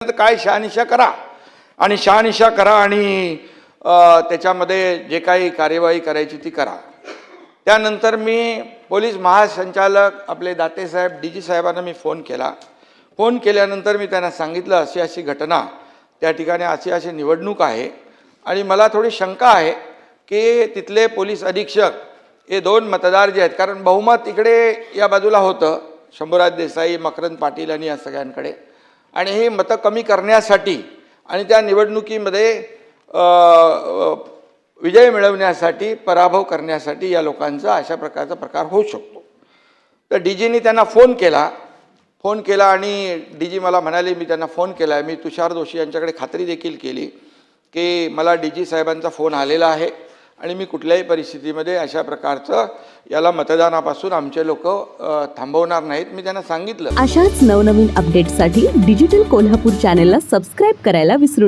काय शहानिशा करा आणि शहानिशा करा आणि त्याच्यामध्ये जे काही कार्यवाही करायची ती करा। त्यानंतर मी पोलीस महासंचालक आपले दाते साहेब डीजी साहेबांना मी फोन केला। फोन केल्यानंतर मी त्यांना सांगितलं अशी अशी घटना त्या ठिकाणी अशी निवडणूक आहे आणि मला थोडी शंका आहे की तिथले पोलीस अधीक्षक हे दोन मतदार जे आहेत, कारण बहुमत इकडे या बाजूला होतं शंभूराज देसाई मकरंद पाटील आणि या सगळ्यांकडे, आणि हे मतं कमी करण्यासाठी आणि त्या निवडणुकीमध्ये विजय मिळवण्यासाठी पराभव करण्यासाठी या लोकांचा अशा प्रकारचा प्रकार होऊ शकतो। तर डीजीनी त्यांना फोन केला आणि डीजी मला म्हणाले, मी त्यांना फोन केला, मी तुषार जोशी यांच्याकडे खात्री देखील केली की मला डीजी साहेबांचा फोन आलेला आहे आणि मी कुठल्याही परिस्थितीमध्ये अशा प्रकारचं याला मतदानापासून आमचे लोक थांबवणार नाहीत, मी त्यांना सांगितलं। अशाच नवनवीन अपडेट्ससाठी डिजिटल कोल्हापूर चॅनेलला सबस्क्राइब करायला विसरू नका।